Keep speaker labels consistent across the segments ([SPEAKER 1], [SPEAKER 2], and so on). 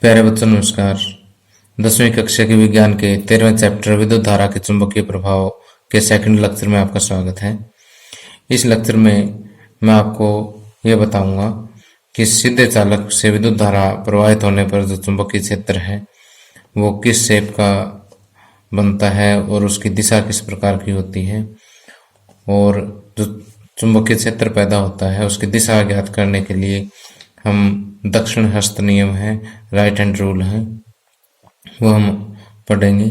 [SPEAKER 1] प्यारे बच्चों नमस्कार। 10वीं कक्षा के विज्ञान के 13वें चैप्टर विद्युत धारा के चुंबकीय प्रभाव के सेकंड लेक्चर में आपका स्वागत है। इस लेक्चर में मैं आपको यह बताऊंगा कि सीधे चालक से विद्युत धारा प्रवाहित होने पर जो चुंबकीय क्षेत्र है वो किस शेप का बनता है और उसकी दिशा किस प्रकार की होती है, और जो चुंबकीय क्षेत्र पैदा होता है उसकी दिशा ज्ञात करने के लिए हम दक्षिण हस्त नियम है, राइट हैंड रूल है, वो हम पढ़ेंगे।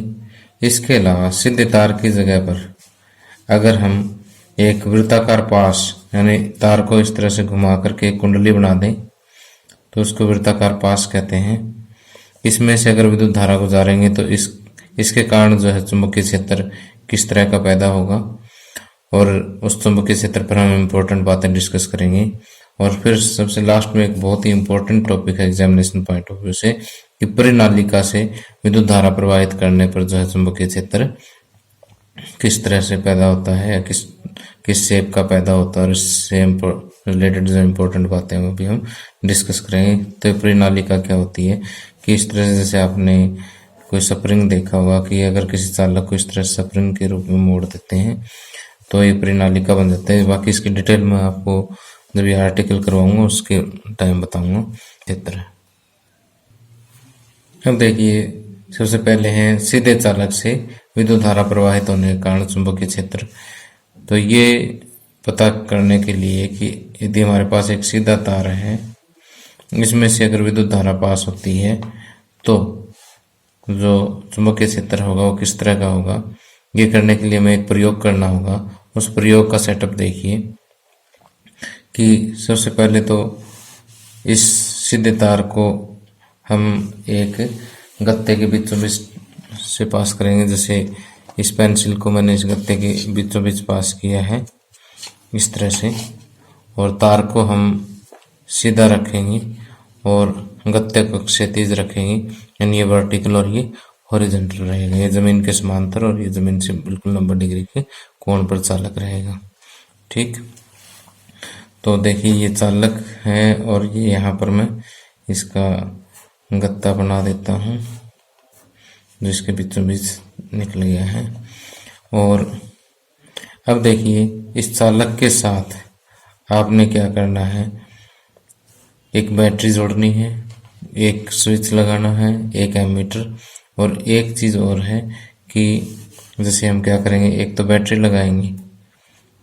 [SPEAKER 1] इसके अलावा सीधे तार की जगह पर अगर हम एक वृत्ताकार पास यानी तार को इस तरह से घुमा करके एक कुंडली बना दें तो उसको वृत्ताकार पास कहते हैं। इसमें से अगर विद्युत धारा गुजारेंगे तो इसके कारण जो है चुंबकीय क्षेत्र किस तरह का पैदा होगा, और उस चुंबकीय क्षेत्र पर हम इम्पोर्टेंट बातें डिस्कस करेंगे। और फिर सबसे लास्ट में एक बहुत ही इम्पोर्टेंट टॉपिक है एग्जामिनेशन पॉइंट ऑफ व्यू से कि परिनालिका से विद्युत धारा प्रवाहित करने पर जो है चुंबकीय क्षेत्र किस तरह से पैदा होता है, किस शेप का पैदा होता है, और इससे रिलेटेड जो इम्पोर्टेंट बातें हैं वो भी हम डिस्कस करेंगे। तो परिनालिका क्या होती है कि इस तरह से जैसे आपने कोई स्प्रिंग देखा होगा कि अगर किसी चालक को इस तरह से स्प्रिंग के रूप में मोड़ देते हैं तो ये परिनालिका बन जाता है। बाकी इसकी डिटेल में आपको जब ये आर्टिकल करवाऊंगा उसके टाइम बताऊंगा चित्र। अब देखिए, सबसे पहले है सीधे चालक से विद्युत धारा प्रवाहित होने के कारण चुंबकीय क्षेत्र। तो ये पता करने के लिए कि यदि हमारे पास एक सीधा तार है, इसमें से अगर विद्युत धारा पास होती है तो जो चुंबकीय क्षेत्र होगा वो किस तरह का होगा, ये करने के लिए हमें एक प्रयोग करना होगा। उस प्रयोग का सेटअप देखिए कि सबसे पहले तो इस सीधे तार को हम एक गत्ते के बीचों बीच से पास करेंगे। जैसे इस पेंसिल को मैंने इस गत्ते के बीचों बीच पास किया है इस तरह से, और तार को हम सीधा रखेंगे और गत्ते को क्षैतिज रखेंगे, यानी ये वर्टिकल और ये हॉरिजॉन्टल रहेगा। ये जमीन के समांतर और ये जमीन से बिल्कुल 90 डिग्री के कोण पर चालक रहेगा। ठीक, तो देखिए ये चालक है और ये यहाँ पर मैं इसका गत्ता बना देता हूँ जिसके बीचों बीच निकल गया है। और अब देखिए इस चालक के साथ आपने क्या करना है, एक बैटरी जोड़नी है, एक स्विच लगाना है, एक एमीटर, और एक चीज़ और है कि जैसे हम क्या करेंगे, एक तो बैटरी लगाएंगे,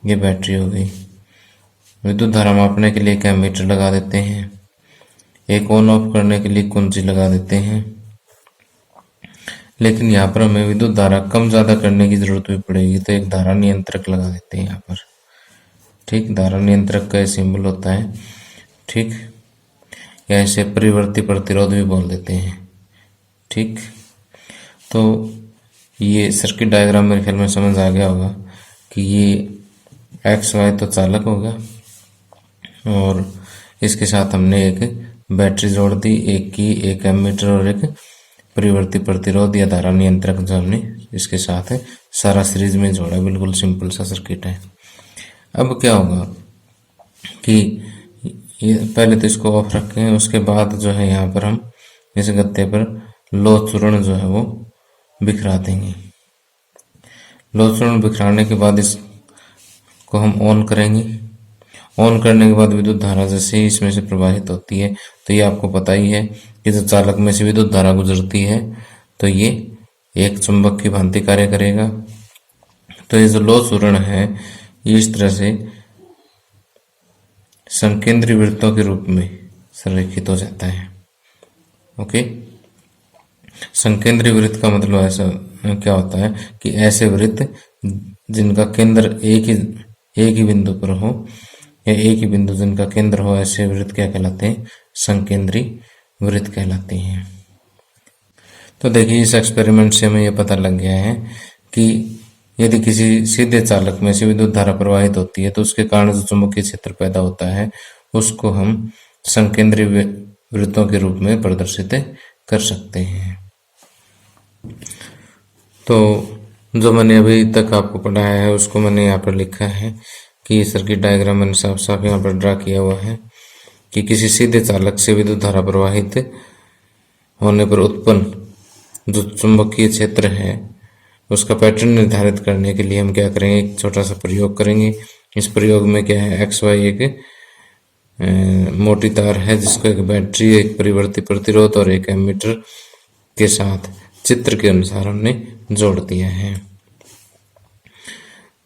[SPEAKER 1] ये बैटरी हो गई। विद्युत धारा मापने के लिए एक एमीटर लगा देते हैं, एक ऑन ऑफ करने के लिए कुंजी लगा देते हैं। लेकिन यहाँ पर हमें विद्युत धारा कम ज़्यादा करने की ज़रूरत भी पड़ेगी तो एक धारा नियंत्रक लगा देते हैं यहाँ पर। ठीक, धारा नियंत्रक का सिंबल होता है। ठीक, या इसे परिवर्ती प्रतिरोध भी बोल देते हैं। ठीक, तो ये सर्किट डायग्राम मेरे ख्याल में समझ आ गया होगा कि ये एक्स वाई तो चालक होगा और इसके साथ हमने एक बैटरी जोड़ दी, एक एमीटर और एक परिवर्ती प्रतिरोध या धारा नियंत्रक जो हमने इसके साथ है सारा सीरीज में जोड़ा। बिल्कुल सिंपल सा सर्किट है। अब क्या होगा कि ये पहले तो इसको ऑफ रखें, उसके बाद जो है यहाँ पर हम इस गत्ते पर लोह चूर्ण जो है वो बिखरा देंगे। लोह चूर्ण बिखराने के बाद इसको हम ऑन करेंगे। ऑन करने के बाद विद्युत धारा जैसे ही इसमें से प्रवाहित होती है तो ये आपको पता ही है कि जो चालक में से विद्युत धारा गुजरती है तो ये एक चुंबक की भांति कार्य करेगा। तो ये जो लोह चूर्ण है ये इस तरह से संकेंद्रीय वृत्तों के रूप में संरेखित हो जाता है। ओके, संकेंद्रीय वृत्त का मतलब ऐसा क्या होता है कि ऐसे वृत्त जिनका केंद्र एक ही बिंदु पर हो या एक ही बिंदु जिनका केंद्र हो, ऐसे वृत्त क्या कहलाते हैं, संकेंद्रीय वृत्त कहलाते हैं। तो देखिए इस एक्सपेरिमेंट से हमें यह पता लग गया है कि यदि किसी सीधे चालक में से विद्युत धारा प्रवाहित होती है तो उसके कारण जो चुंबकीय क्षेत्र पैदा होता है उसको हम संकेंद्रीय वृत्तों के रूप में प्रदर्शित कर सकते हैं। तो जो मैंने अभी तक आपको पढ़ाया है उसको मैंने यहाँ पर लिखा है कि सर्किट डायग्राम मैंने साफ साफ यहाँ पर ड्रा किया हुआ है कि किसी सीधे चालक से विद्युत धारा प्रवाहित होने पर उत्पन्न जो चुंबकीय क्षेत्र है उसका पैटर्न निर्धारित करने के लिए हम क्या करेंगे, एक छोटा सा प्रयोग करेंगे। इस प्रयोग में क्या है, XY एक मोटी तार है जिसको एक बैटरी, एक परिवर्ती प्रतिरोध और एक एमीटर के साथ चित्र के अनुसार हमने जोड़ दिया है।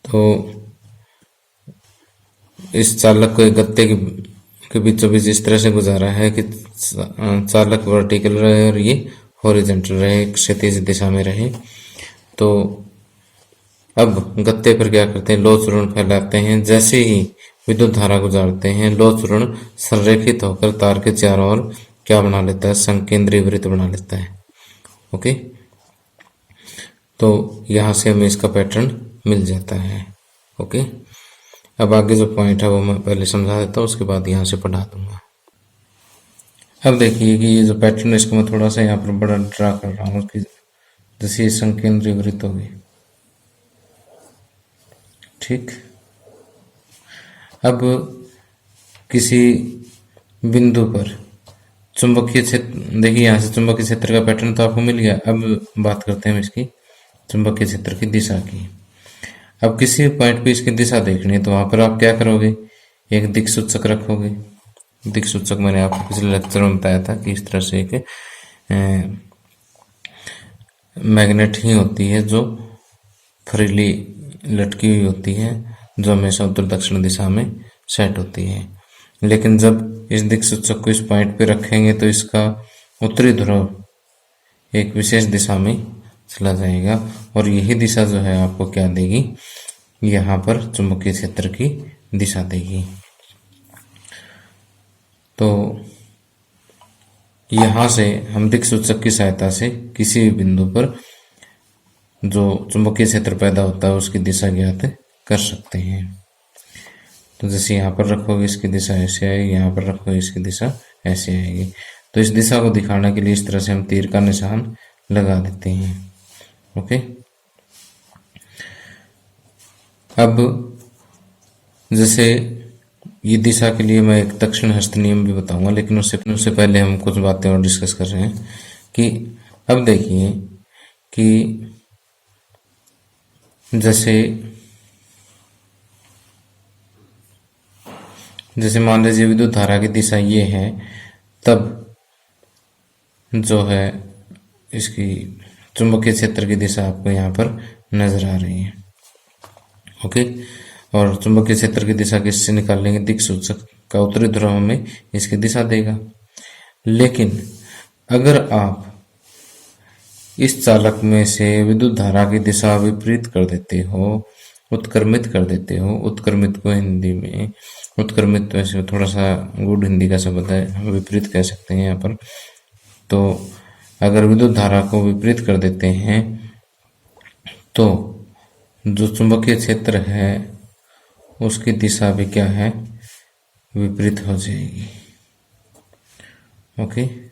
[SPEAKER 1] तो इस चालक को एक गत्ते के बीचों बीच इस तरह से गुजारा है कि चालक वर्टिकल रहे और ये हॉरिजॉन्टल रहे, क्षैतिज दिशा में रहे। तो अब गत्ते पर क्या करते हैं, लोह चूर्ण फैलाते हैं। जैसे ही विद्युत धारा गुजारते हैं, लोह चूर्ण संरेखित होकर तार के चारों ओर क्या बना लेता है, संकेंद्रीय वृत्त बना लेता है। ओके, तो यहां से हमें इसका पैटर्न मिल जाता है। ओके, अब आगे जो पॉइंट है वो मैं पहले समझा देता हूँ, उसके बाद यहाँ से पढ़ा दूंगा। अब देखिए कि ये जो पैटर्न है इसको मैं थोड़ा सा यहाँ पर बड़ा ड्रा कर रहा हूँ कि जैसे ये संकेंद्रीय वृत्त होगी। ठीक, अब किसी बिंदु पर चुंबकीय क्षेत्र, देखिए यहाँ से चुंबकीय क्षेत्र का पैटर्न तो आपको मिल गया। अब बात करते हैं इसकी चुंबकीय क्षेत्र की दिशा की। अब किसी पॉइंट पे इसकी दिशा देखनी है तो वहां पर आप क्या करोगे, एक दिक सूचक रखोगे। दिक सूचक मैंने आपको पिछले लेक्चर में बताया था कि इस तरह से एक मैग्नेट ही होती है जो फ्रीली लटकी हुई होती है, जो हमेशा उत्तर दक्षिण दिशा में सेट होती है। लेकिन जब इस दिक सूचक को इस पॉइंट पे रखेंगे तो इसका उत्तरी ध्रुव एक विशेष दिशा में चला जाएगा और यही दिशा जो है आपको क्या देगी, यहाँ पर चुंबकीय क्षेत्र की दिशा देगी। तो यहाँ से हम दिक सूचक की सहायता से किसी भी बिंदु पर जो चुंबकीय क्षेत्र पैदा होता है उसकी दिशा ज्ञात कर सकते हैं। तो जैसे यहाँ पर रखोगे इसकी दिशा ऐसे आएगी, यहाँ पर रखोगे इसकी दिशा ऐसे आएगी। तो इस दिशा को दिखाने के लिए इस तरह से हम तीर का निशान लगा देते हैं। ओके, अब जैसे ये दिशा के लिए मैं एक दक्षिण हस्त नियम भी बताऊंगा, लेकिन उससे पहले हम कुछ बातें और डिस्कस कर रहे हैं कि अब देखिए कि जैसे मान लीजिए विद्युत धारा की दिशा ये है, तब जो है इसकी चुंबकीय क्षेत्र की दिशा आपको यहाँ पर नजर आ रही है। ओके, और चुंबकीय क्षेत्र की दिशा किससे निकालेंगे, दिक सूचक का उत्तरी ध्रुव हमें इसकी दिशा देगा। लेकिन अगर आप इस चालक में से विद्युत धारा की दिशा विपरीत कर देते हो, उत्क्रमित कर देते हो, उत्क्रमित को हिंदी में, उत्क्रमित वैसे थोड़ा सा गुड हिंदी का शब्द है, हम विपरीत कह सकते हैं यहाँ पर। तो अगर विद्युत धारा को विपरीत कर देते हैं तो जो चुंबकीय क्षेत्र है उसकी दिशा भी क्या है, विपरीत हो जाएगी। Okay,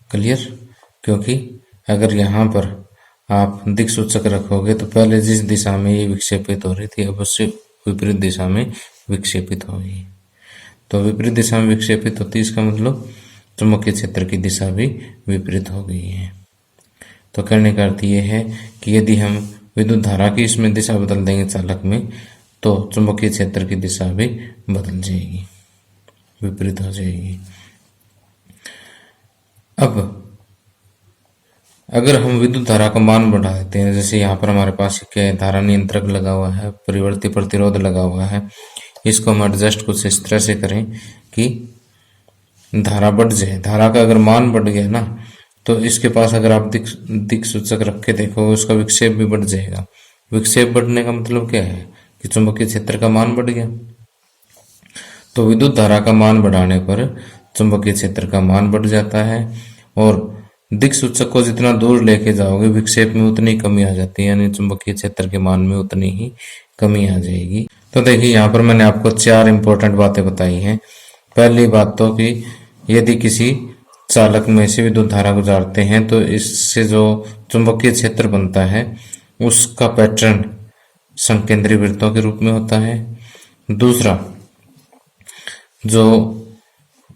[SPEAKER 1] clear? क्योंकि अगर यहाँ पर आप दिक सूचक रखोगे तो पहले जिस दिशा में ये विक्षेपित हो रही थी अब उससे विपरीत दिशा में विक्षेपित होगी। तो विपरीत दिशा में विक्षेपित होती है, इसका मतलब चुंबकीय क्षेत्र की दिशा भी विपरीत हो गई है। तो कहने का अर्थ ये है कि यदि हम विद्युत धारा की इसमें दिशा बदल देंगे चालक में, तो चुंबकीय क्षेत्र की दिशा भी बदल जाएगी, विपरीत हो जाएगी। अब अगर हम विद्युत धारा का मान बढ़ा देते हैं, जैसे यहाँ पर हमारे पास क्या धारा नियंत्रक लगा हुआ है, परिवर्ती प्रतिरोध लगा हुआ है, इसको हम एडजस्ट कुछ इस तरह से करें कि धारा बढ़ जाए। धारा का अगर मान बढ़ गया ना तो इसके पास अगर आप दिक सूचक रख के देखो उसका विक्षेप भी बढ़ जाएगा। विक्षेप बढ़ने का मतलब क्या है कि चुंबकीय क्षेत्र का मान बढ़ गया। तो विद्युत धारा का मान बढ़ाने पर चुंबकीय क्षेत्र का मान बढ़ जाता है और दिक सूचक को जितना दूर लेके जाओगे विक्षेप में उतनी कमी आ जाती है, यानी चुंबकीय क्षेत्र के मान में उतनी ही कमी आ जाएगी। तो देखिए यहाँ पर मैंने आपको 4 इंपॉर्टेंट बातें बताई हैं। पहली बात तो कि यदि किसी चालक में से विद्युत धारा गुजारते हैं तो इससे जो चुंबकीय क्षेत्र बनता है उसका पैटर्न संकेंद्रीय वृत्तों के रूप में होता है। दूसरा, जो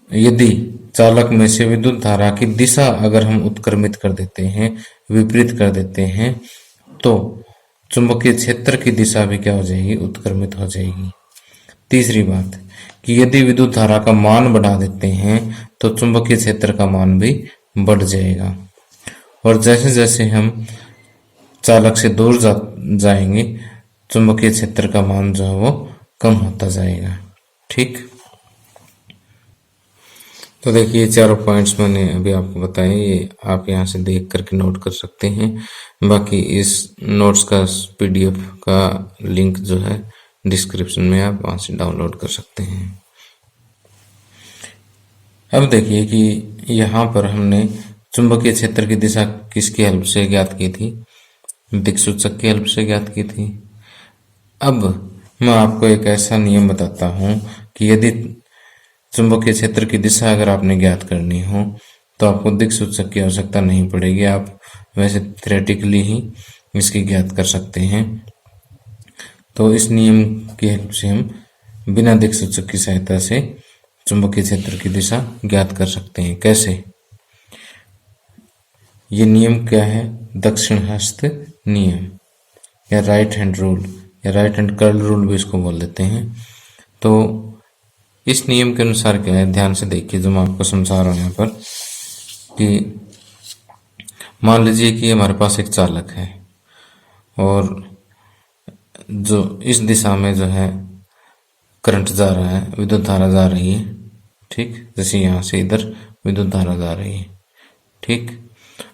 [SPEAKER 1] यदि चालक में से विद्युत धारा की दिशा अगर हम उत्क्रमित कर देते हैं, विपरीत कर देते हैं, तो चुंबकीय क्षेत्र की दिशा भी क्या हो जाएगी, उत्क्रमित हो जाएगी। तीसरी बात कि यदि विद्युत धारा का मान बढ़ा देते हैं तो चुंबकीय क्षेत्र का मान भी बढ़ जाएगा, और जैसे जैसे हम चालक से दूर जाएंगे चुंबकीय क्षेत्र का मान जो है वो कम होता जाएगा। ठीक, तो देखिए चारों पॉइंट्स मैंने अभी आपको बताए, ये आप यहाँ से देख करके नोट कर सकते हैं। बाकी इस नोट्स का PDF का लिंक जो है डिस्क्रिप्शन में, आप वहाँ से डाउनलोड कर सकते हैं। अब देखिए कि यहाँ पर हमने चुंबकीय क्षेत्र की दिशा किसकी हेल्प से ज्ञात की थी, दिक्सूचक की हेल्प से ज्ञात की थी। अब मैं आपको एक ऐसा नियम बताता हूँ कि यदि चुंबकीय क्षेत्र की दिशा अगर आपने ज्ञात करनी हो तो आपको दिक्सूचक की आवश्यकता नहीं पड़ेगी, आप वैसे थ्योरेटिकली ही इसकी ज्ञात कर सकते हैं। तो इस नियम की हेल्प से हम बिना दिक्सूचक की सहायता से चुंबकीय क्षेत्र की दिशा ज्ञात कर सकते हैं। कैसे? ये नियम क्या है? दक्षिण हस्त नियम या राइट हैंड रूल या राइट हैंड कर्ल रूल भी इसको बोल देते हैं। तो इस नियम के अनुसार क्या है, ध्यान से देखिए जो मैं आपको समझा रहा हूं यहाँ पर, कि मान लीजिए कि हमारे पास एक चालक है और जो इस दिशा में जो है करंट जा रहा है, विद्युत धारा जा रही है। ठीक, जैसे यहाँ से इधर विद्युत धारा जा रही है। ठीक,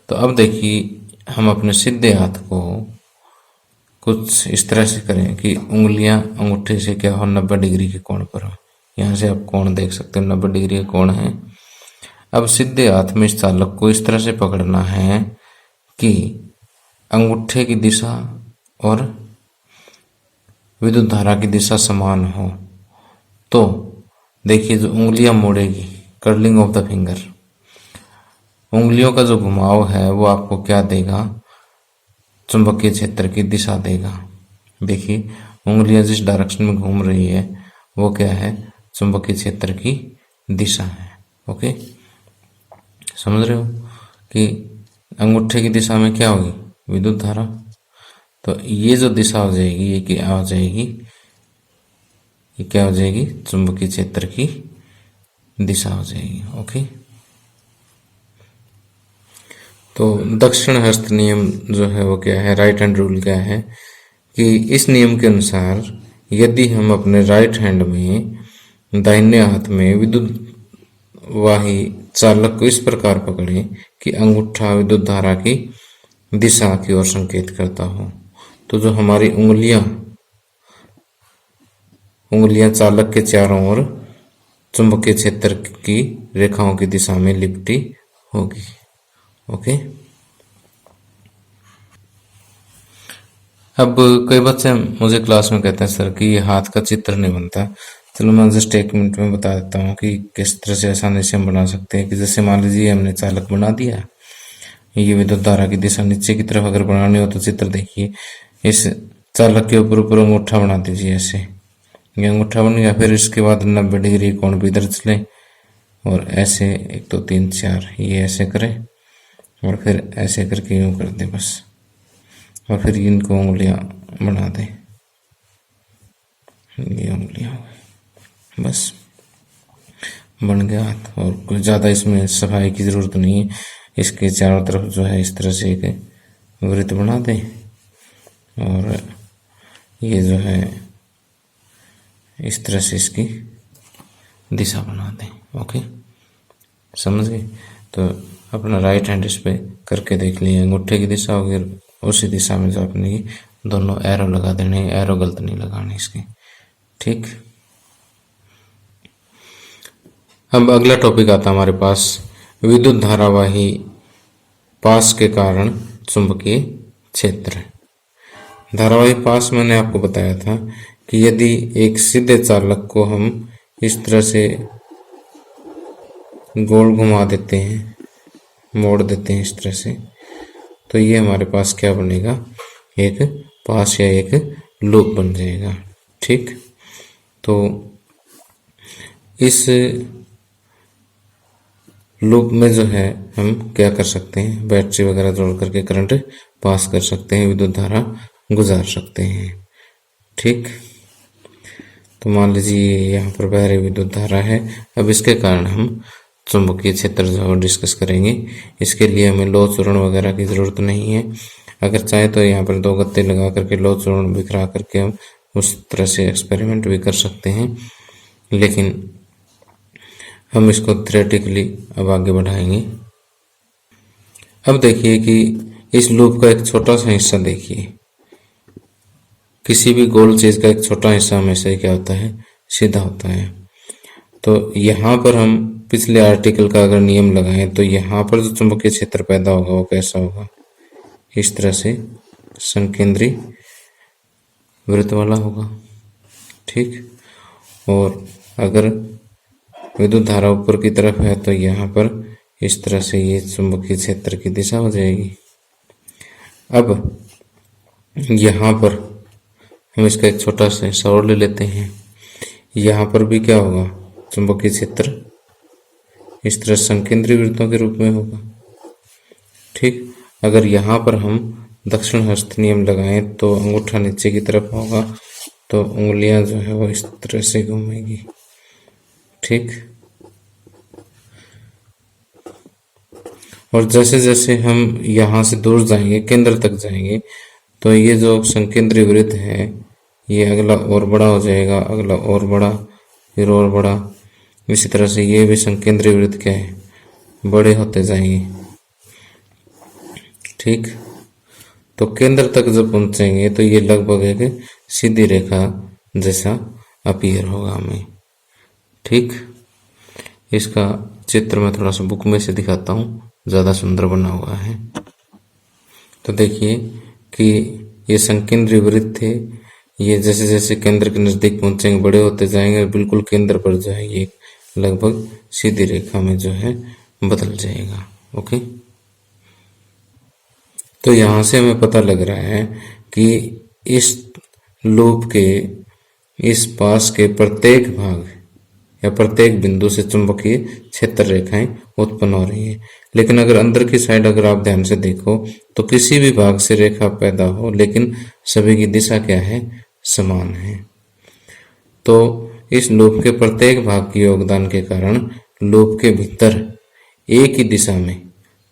[SPEAKER 1] तो अब देखिए हम अपने सीधे हाथ को कुछ इस तरह से करें कि उंगलियां अंगूठे से क्या हो, 90 डिग्री के कोण पर हो। यहाँ से आप कोण देख सकते हो, 90 डिग्री का कोण है। अब सीधे हाथ में इस चालक को इस तरह से पकड़ना है कि अंगूठे की दिशा और विद्युत धारा की दिशा समान हो। तो देखिए जो उंगलियां मोड़ेगी, कर्लिंग ऑफ द फिंगर, उंगलियों का जो घुमाव है वो आपको क्या देगा, चुंबकीय क्षेत्र की दिशा देगा। देखिए उंगलियां जिस डायरेक्शन में घूम रही है वो क्या है, चुंबकीय क्षेत्र की दिशा है। ओके, समझ रहे हो कि अंगूठे की दिशा में क्या होगी, विद्युत धारा। तो ये जो दिशा हो जाएगी ये क्या हो जाएगी, ये क्या हो जाएगी, चुंबकीय क्षेत्र की दिशा हो जाएगी। ओके, तो दक्षिण हस्त नियम जो है वो क्या है, राइट हैंड रूल क्या है कि इस नियम के अनुसार यदि हम अपने राइट हैंड में दाहिने हाथ में विद्युत वाही चालक को इस प्रकार पकड़े कि अंगूठा विद्युत धारा की दिशा की ओर संकेत करता हो, तो जो हमारी उंगलियां चालक के चारों ओर चुंबकीय क्षेत्र की रेखाओं की दिशा में लिपटी होगी। ओके, अब कई बच्चे मुझे क्लास में कहते हैं सर कि ये हाथ का चित्र नहीं बनता। चलो मैं जस्ट 1 मिनट में बता देता हूँ कि किस तरह से आसानी से हम बना सकते हैं। कि जैसे मान लीजिए हमने चालक बना दिया, ये विद्युत धारा की दिशा नीचे की तरफ अगर बनानी हो तो चित्र देखिए, इस चालक के ऊपर ऊपर अंगूठा बना दीजिए ऐसे, ये अंगूठा बन गया। फिर इसके बाद 90 डिग्री कोण भी इधर चले और ऐसे 1 2 3 4 ये ऐसे करें और फिर ऐसे करके यूं कर दें बस, और फिर इनको उंगलियां बना दें, ये उंगलियां बस बन गया हाथ। और कुछ ज़्यादा इसमें सफाई की ज़रूरत नहीं है। इसके चारों तरफ जो है इस तरह से एक वृत्त बना दें और ये जो है इस तरह से इसकी दिशा बना दें। ओके, समझ गए? तो अपना राइट हैंड इस पे करके देख लिए, अंगूठे की दिशा होगी उसी दिशा में जो अपनी दोनों एरो लगा देने, एरो गलत नहीं लगाने इसके। ठीक, अब अगला टॉपिक आता हमारे पास, विद्युत धारावाही पास के कारण चुंबकीय क्षेत्र। धारावाही पास मैंने आपको बताया था कि यदि एक सीधे चालक को हम इस तरह से गोल घुमा देते हैं, मोड़ देते हैं इस तरह से, तो ये हमारे पास क्या बनेगा, एक पास या एक लूप बन जाएगा। ठीक, तो इस लूप में जो है हम क्या कर सकते हैं, बैटरी वगैरह जोड़ करके करंट पास कर सकते हैं, विद्युत धारा गुजार सकते हैं। ठीक, तो मान लीजिए यहाँ पर बह रही विद्युत धारा है। अब इसके कारण हम चुंबकीय क्षेत्र जो डिस्कस करेंगे। इसके लिए हमें लौह चूर्ण वगैरह की ज़रूरत नहीं है। अगर चाहे तो यहाँ पर 2 गत्ते लगा करके लौह चूर्ण बिखरा करके हम उस तरह से एक्सपेरिमेंट भी कर सकते हैं, लेकिन हम इसको थ्योरेटिकली अब आगे बढ़ाएंगे। अब देखिए कि इस लूप का एक छोटा सा हिस्सा देखिए। किसी भी गोल चीज का एक छोटा हिस्सा हमेशा ही क्या होता है, सीधा होता है। तो यहाँ पर हम पिछले आर्टिकल का अगर नियम लगाएं तो यहाँ पर जो चुंबकीय क्षेत्र पैदा होगा वो कैसा होगा, इस तरह से संकेंद्री वृत्त वाला होगा। ठीक, और अगर विद्युत धारा ऊपर की तरफ है तो यहाँ पर इस तरह से ये चुंबकीय क्षेत्र की दिशा हो जाएगी। अब यहाँ पर हम इसका एक छोटा सा हिस्सा और ले लेते हैं। यहाँ पर भी क्या होगा, चुंबकीय क्षेत्र इस तरह संकेंद्री वृत्तों के रूप में होगा। ठीक, अगर यहाँ पर हम दक्षिण हस्त नियम लगाएं तो अंगूठा नीचे की तरफ होगा, तो उंगलियां जो है वो इस तरह से घूमेगी। ठीक, और जैसे जैसे हम यहाँ से दूर जाएंगे, केंद्र तक जाएंगे, तो ये जो संकेंद्री वृत्त है ये अगला और बड़ा हो जाएगा, अगला और बड़ा, फिर और बड़ा। इसी तरह से ये भी संकेंद्री वृत्त क्या है, बड़े होते जाएंगे। ठीक, तो केंद्र तक जब पहुंचेंगे तो ये लगभग एक सीधी रेखा जैसा अपीयर होगा हमें। ठीक, इसका चित्र मैं थोड़ा सा बुक में से दिखाता हूँ, ज़्यादा सुंदर बना हुआ है। तो देखिए कि ये संकेंद्री वृत्त थे, ये जैसे जैसे केंद्र के नज़दीक पहुंचेंगे बड़े होते जाएंगे, बिल्कुल केंद्र पर जो है ये लगभग सीधी रेखा में जो है बदल जाएगा। ओके, तो यहाँ से हमें पता लग रहा है कि इस लूप के इस पास के प्रत्येक भाग या प्रत्येक बिंदु से चुंबकीय क्षेत्र रेखाएं उत्पन्न हो रही है। लेकिन अगर अंदर की साइड अगर आप ध्यान से देखो तो किसी भी भाग से रेखा पैदा हो, लेकिन सभी की दिशा क्या है, समान है। तो इस लूप के प्रत्येक भाग के योगदान के कारण लूप के भीतर एक ही दिशा में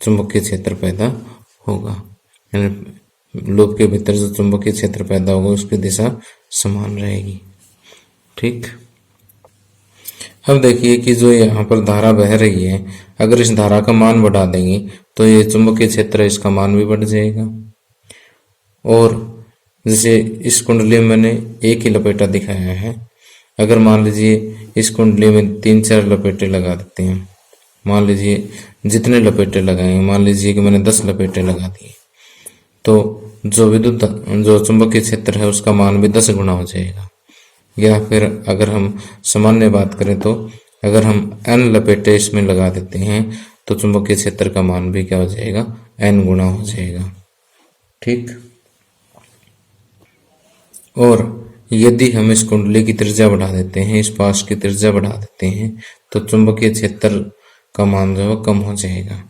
[SPEAKER 1] चुंबकीय क्षेत्र पैदा होगा। लूप के भीतर जो चुंबकीय क्षेत्र पैदा होगा उसकी दिशा समान रहेगी। ठीक, अब देखिए कि जो यहाँ पर धारा बह रही है, अगर इस धारा का मान बढ़ा देंगे तो ये चुंबकीय क्षेत्र इसका मान भी बढ़ जाएगा। और जैसे इस कुंडली में मैंने एक ही लपेटा दिखाया है, अगर मान लीजिए इस कुंडली में 3-4 लपेटे लगा देते हैं, मान लीजिए जितने लपेटे लगाएंगे, मान लीजिए कि मैंने 10 लपेटे लगा दिए, तो जो चुंबकीय क्षेत्र है उसका मान भी 10 गुना हो जाएगा। या फिर अगर हम सामान्य बात करें तो अगर हम n लपेटे इसमें लगा देते हैं तो चुंबकीय क्षेत्र का मान भी क्या हो जाएगा, n गुना हो जाएगा। ठीक, और यदि हम इस कुंडली की त्रिज्या बढ़ा देते हैं, इस पास की त्रिज्या बढ़ा देते हैं, तो चुंबकीय क्षेत्र का मान जो है कम हो जाएगा।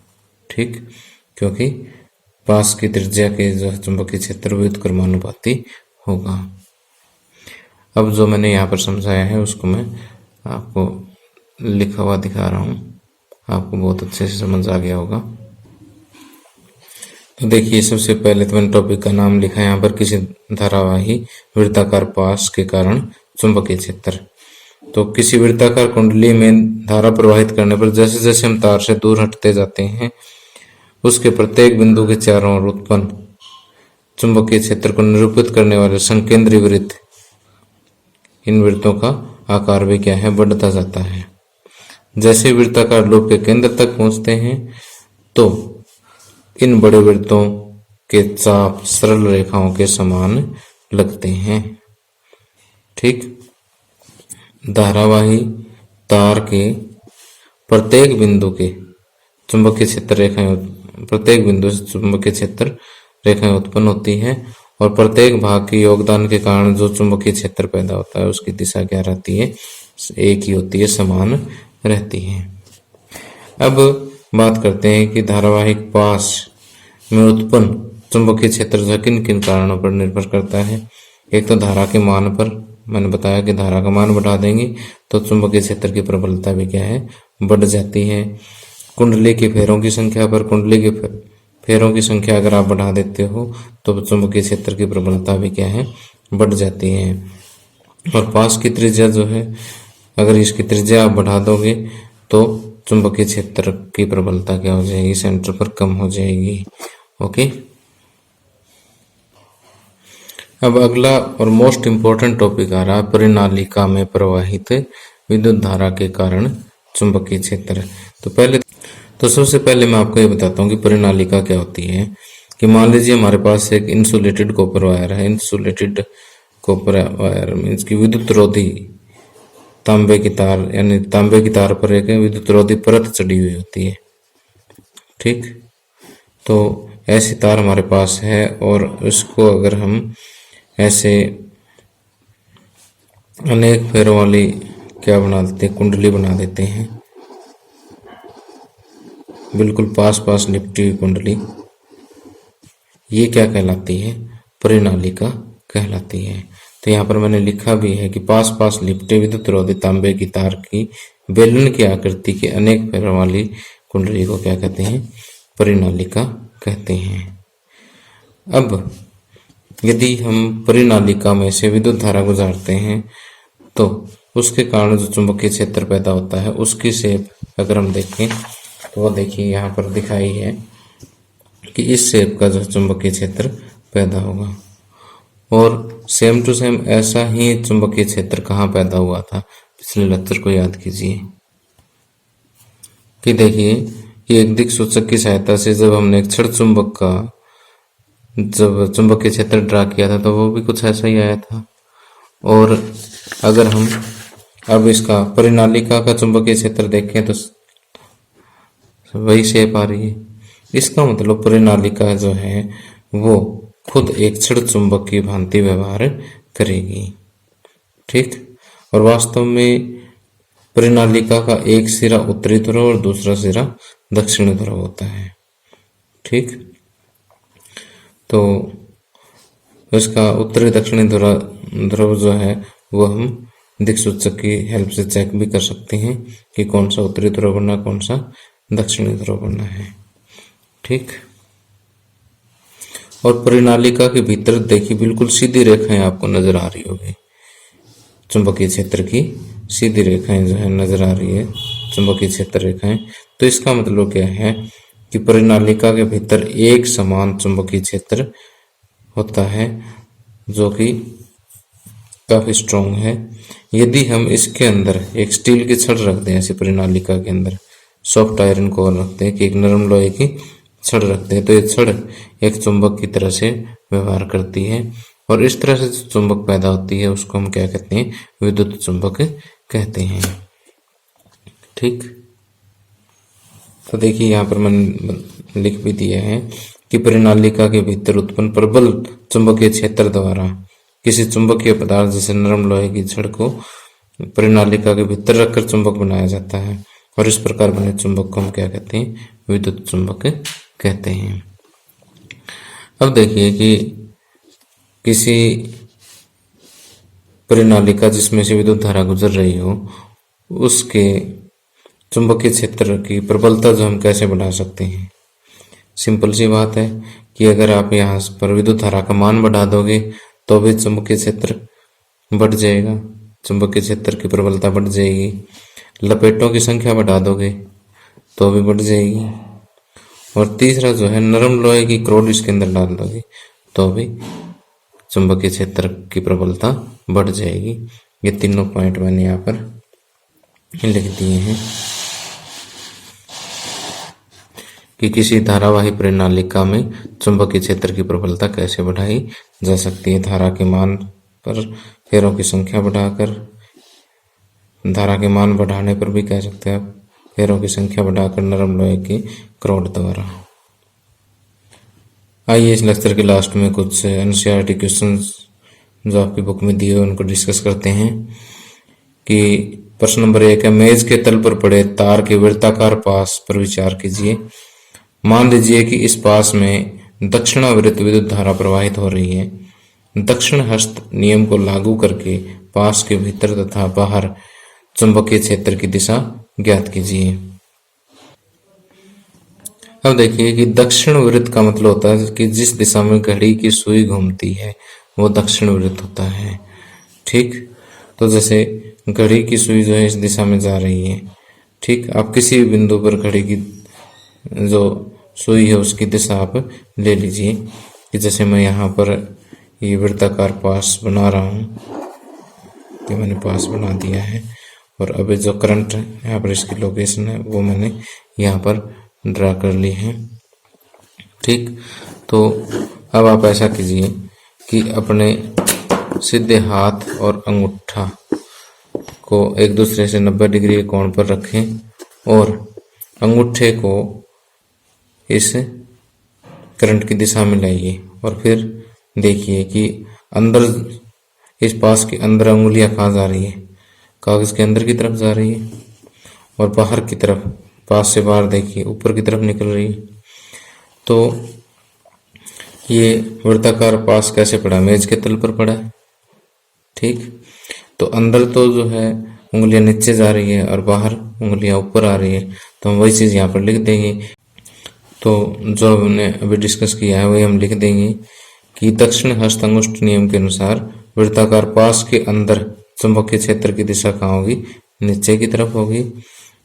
[SPEAKER 1] ठीक, क्योंकि पास की त्रिज्या के जो चुंबकीय क्षेत्र व्युत्क्रमानुपाती होगा। अब जो मैंने यहाँ पर समझाया है उसको मैं आपको लिखा हुआ दिखा रहा हूँ, आपको बहुत अच्छे से समझ आ गया होगा। तो देखिए, सबसे पहले तो मैंने टॉपिक का नाम लिखा है यहाँ पर, किसी धारावाही वृत्ताकार पास के कारण चुंबकीय क्षेत्र। तो किसी वृत्ताकार कुंडली में धारा प्रवाहित करने पर जैसे जैसे हम तार से दूर हटते जाते हैं, उसके प्रत्येक बिंदु के चारों ओर उत्पन्न चुंबकीय क्षेत्र को निरूपित करने वाले संकेंद्री वृत्त, इन वृत्तों का आकार भी क्या है, बढ़ता जाता है। जैसे वृत्ताकार लूप के केंद्र तक पहुंचते हैं तो इन बड़े वृत्तों के चाप सरल रेखाओं के समान लगते हैं। ठीक, धारावाही तार के प्रत्येक बिंदु के चुंबकीय क्षेत्र रेखाएं, प्रत्येक बिंदु से चुंबकीय क्षेत्र रेखाएं उत्पन्न होती है और प्रत्येक भाग के योगदान के कारण जो चुंबकीय क्षेत्र पैदा होता है उसकी दिशा क्या रहती है, एक ही होती है, समान रहती है। अब बात करते हैं कि धारावाहिक पास में उत्पन्न चुंबकीय क्षेत्र जो किन किन कारणों पर निर्भर करता है। एक तो धारा के मान पर, मैंने बताया कि धारा का मान बढ़ा देंगे तो चुंबकीय क्षेत्र की प्रबलता भी क्या है, बढ़ जाती है। कुंडली के फेरों की संख्या पर, कुंडली के फेरों की संख्या अगर आप बढ़ा देते हो तो चुंबकीय क्षेत्र की प्रबलता भी क्या है, बढ़ जाती है। और पास की त्रिज्या जो है, अगर इसकी त्रिज्या आप बढ़ा दोगे तो चुंबकीय क्षेत्र की प्रबलता क्या हो जाएगी, सेंटर पर कम हो जाएगी। ओके, अब अगला और मोस्ट इम्पोर्टेंट टॉपिक आ रहा है परिनालिका में प्रवाहित विद्युत धारा के कारण चुंबकीय क्षेत्र। तो सबसे पहले मैं आपको ये बताता हूँ कि परिनालिका क्या होती है। कि मान लीजिए हमारे पास एक इंसुलेटेड कॉपर वायर है। इंसुलेटेड कॉपर वायर मीन्स की विद्युत रोधी तांबे की तार, यानी तांबे की तार पर एक विद्युत रोधी परत चढ़ी हुई होती है। ठीक, तो ऐसी तार हमारे पास है और उसको अगर हम ऐसे अनेक फेरों वाली क्या बना देते हैं, कुंडली बना देते हैं, बिल्कुल पास पास लिपटी हुई कुंडली, ये क्या कहलाती है, परिनालिका कहलाती है। तो यहाँ पर मैंने लिखा भी है कि पास पास लिपटे विद्युत रोधी तांबे की तार की बेलन की आकृति के अनेक फेरों वाली कुंडली को क्या कहते हैं, परिनालिका कहते हैं। अब यदि हम परिनालिका में से विद्युत धारा गुजारते हैं तो उसके कारण जो चुंबकीय क्षेत्र पैदा होता है उसकी शेप अगर हम देखें तो वो देखिए यहाँ पर दिखाई है कि इस शेप का जो चुंबकीय क्षेत्र पैदा होगा। और सेम टू सेम ऐसा ही चुंबकीय क्षेत्र कहाँ पैदा हुआ था, पिछले लेक्चर को याद कीजिए। कि देखिए कि एक दिक् सूचक की सहायता से जब हमने एक छड़ चुंबक का जब चुंबकीय क्षेत्र ड्रा किया था तो वो भी कुछ ऐसा ही आया था। और अगर हम अब इसका परिनालिका का चुंबकीय क्षेत्र देखें तो वही शेप आ रही है। इसका मतलब परिनालिका जो है वो खुद एक छड़ चुंबक की भांति व्यवहार करेगी। ठीक, और वास्तव में परिनालिका का एक सिरा उत्तरी ध्रुव और दूसरा सिरा दक्षिणी ध्रुव होता है। ठीक, तो इसका उत्तरी दक्षिणी ध्रुव जो है वो हम दिक्सूचक की हेल्प से चेक भी कर सकते हैं कि कौन सा उत्तरी ध्रुव बनना, कौन सा दक्षिणी ध्रुव बनना है। ठीक, और परिनालिका के भीतर देखिए बिल्कुल सीधी रेखाएं आपको नजर आ रही होगी, चुंबकीय क्षेत्र की सीधी रेखाएं जो है नजर आ रही है, चुंबकीय क्षेत्र रेखाएं। तो इसका मतलब क्या है कि परिनालिका के भीतर एक समान चुंबकीय क्षेत्र होता है जो कि काफी स्ट्रॉन्ग है। यदि हम इसके अंदर एक स्टील की छड़ रख दें, ऐसे परिनालिका के अंदर सॉफ्ट आयरन कोर रखते हैं कि एक नरम लोहे की छड़ रखते हैं, तो ये छड़ एक चुंबक की तरह से व्यवहार करती है और इस तरह से जो चुंबक पैदा होती है उसको हम क्या कहते हैं, विद्युत चुंबक कहते हैं। ठीक, तो देखिए यहाँ पर मैंने लिख भी दिया है कि परिनालिका के भीतर उत्पन्न प्रबल चुंबकीय क्षेत्र द्वारा किसी चुंबकीय पदार्थ जैसे नरम लोहे की छड़ को परिनालिका के भीतर रखकर चुंबक बनाया जाता है और इस प्रकार बने चुंबक को हम क्या कहते हैं, विद्युत चुंबक कहते हैं। अब देखिए कि किसी परिनालिका जिसमें से विद्युत धारा गुजर रही हो उसके चुंबकीय क्षेत्र की प्रबलता जो हम कैसे बढ़ा सकते हैं। सिंपल सी बात है कि अगर आप यहाँ पर विद्युत धारा का मान बढ़ा दोगे तो भी चुंबकीय क्षेत्र बढ़ जाएगा, चुंबकीय क्षेत्र की प्रबलता बढ़ जाएगी। लपेटों की संख्या बढ़ा दोगे तो भी बढ़ जाएगी। और तीसरा जो है नरम लोहे की क्रोड इसके अंदर डाल दोगे तो भी चुंबकीय क्षेत्र की प्रबलता बढ़ जाएगी। ये तीनों पॉइंट मैंने यहाँ पर लिख दिए हैं कि किसी धारावाही परिनालिका में चुंबकीय क्षेत्र की प्रबलता कैसे बढ़ाई जा सकती है। धारा के मान पर फेरों की संख्या बढ़ाकर, धारा के मान बढ़ाने पर भी कह सकते हैं आप, फेरों की संख्या बढ़ाकर नरम लोहे की क्रोड द्वारा। आइए इस लेक्चर के लास्ट में कुछ एनसीईआरटी क्वेश्चंस जो आपकी बुक में दिए हुए उनको डिस्कस करते हैं कि प्रश्न नंबर 1 है, मेज के तल पर पड़े तार के वृत्ताकार पास पर विचार कीजिए। मान लीजिए कि इस पास में दक्षिणावर्त विद्युत धारा प्रवाहित हो रही है। दक्षिण हस्त नियम को लागू करके पास के भीतर तथा बाहर चुंबकीय क्षेत्र की दिशा ज्ञात कीजिए। अब देखिए कि दक्षिण वृत्त का मतलब होता है कि जिस दिशा में घड़ी की सुई घूमती है वो दक्षिण वृत्त होता है। ठीक, तो जैसे घड़ी की सुई जो है इस दिशा में जा रही है। ठीक, आप किसी भी बिंदु पर घड़ी की जो सुई है उसकी दिशा आप ले लीजिए कि जैसे मैं यहाँ पर ये वृत्ताकार पास बना रहा हूँ, ये मैंने पास बना दिया है और अभी जो करंट है यहाँ पर इसकी लोकेशन है वो मैंने यहाँ पर ड्रा कर ली है। ठीक, तो अब आप ऐसा कीजिए कि अपने सीधे हाथ और अंगूठा को एक दूसरे से 90 डिग्री के कोण पर रखें और अंगूठे को इस करंट की दिशा में लाइए और फिर देखिए कि अंदर इस पास के अंदर उंगलियां कहाँ जा रही है, कागज के अंदर की तरफ जा रही है और बाहर की तरफ, पास से बाहर देखिए ऊपर की तरफ निकल रही है। तो ये वृत्ताकार पास कैसे पड़ा, मेज के तल पर पड़ा है। ठीक, तो अंदर तो जो है उंगलियां नीचे जा रही है और बाहर उंगलियां ऊपर आ रही है, तो हम वही चीज यहाँ पर लिख देंगे। तो जो हमने अभी डिस्कस किया है वही हम लिख देंगे कि दक्षिण हस्त अंगुष्ठ नियम के अनुसार वृत्ताकार पास के अंदर चुंबकीय क्षेत्र की दिशा कहाँ होगी, नीचे की तरफ होगी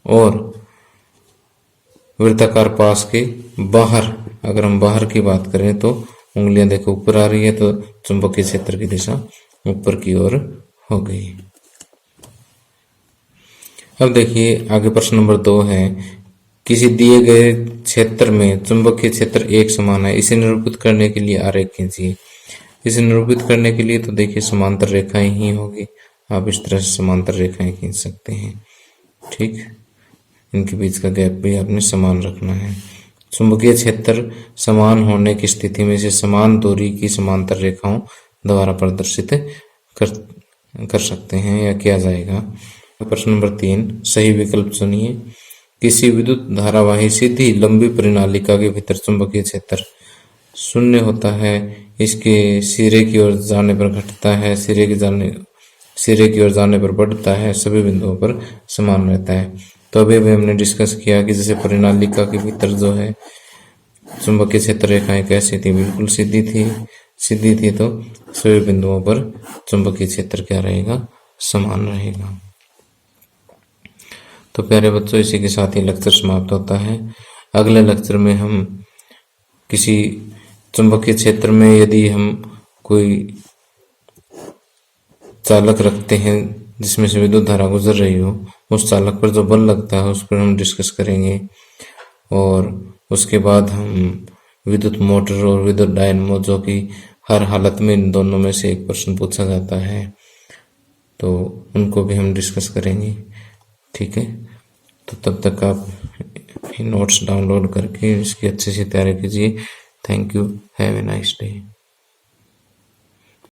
[SPEAKER 1] और वृत्ताकार पास के बाहर, अगर हम बाहर की बात करें तो उंगलियां देखो ऊपर आ रही है तो चुंबकीय क्षेत्र की दिशा ऊपर की ओर हो गई। अब देखिए आगे प्रश्न नंबर 2 है, किसी दिए गए क्षेत्र में चुंबकीय क्षेत्र एक समान है, इसे निरूपित करने के लिए आरेख खींचिए। इसे निरूपित करने के लिए तो देखिए समांतर रेखाएं ही होगी, आप इस तरह से समांतर रेखाएं खींच सकते हैं। ठीक, इनके बीच का गैप भी आपने समान रखना है। चुंबकीय क्षेत्र समान होने की स्थिति में इसे समान दूरी की समांतर रेखाओं द्वारा प्रदर्शित कर सकते हैं या किया जाएगा। प्रश्न नंबर 3, सही विकल्प चुनिए। किसी विद्युत धारावाही सीधी लंबी परिनालिका के भीतर चुंबकीय क्षेत्र शून्य होता है, इसके सिरे की ओर जाने पर घटता है, सिरे की ओर जाने पर बढ़ता है, सभी बिंदुओं पर समान रहता है। तो अभी हमने डिस्कस किया कि जैसे परिनालिका के भीतर जो है चुंबकीय क्षेत्र रेखाएं कैसी थी, बिल्कुल सीधी थी, तो सभी बिंदुओं पर चुंबकीय क्षेत्र क्या रहेगा, समान रहेगा। तो प्यारे बच्चों, इसी के साथ ही लेक्चर समाप्त होता है। अगले लेक्चर में हम किसी चुंबकीय क्षेत्र में यदि हम कोई चालक रखते हैं जिसमें से विद्युत धारा गुजर रही हो, उस चालक पर जो बल लगता है उस पर हम डिस्कस करेंगे और उसके बाद हम विद्युत मोटर और विद्युत डायनमो, जो कि हर हालत में इन दोनों में से एक प्रश्न पूछा जाता है, तो उनको भी हम डिस्कस करेंगे। ठीक है, तो तब तक आप नोट्स डाउनलोड करके इसकी अच्छे से तैयारी कीजिए। Thank you, have a nice day.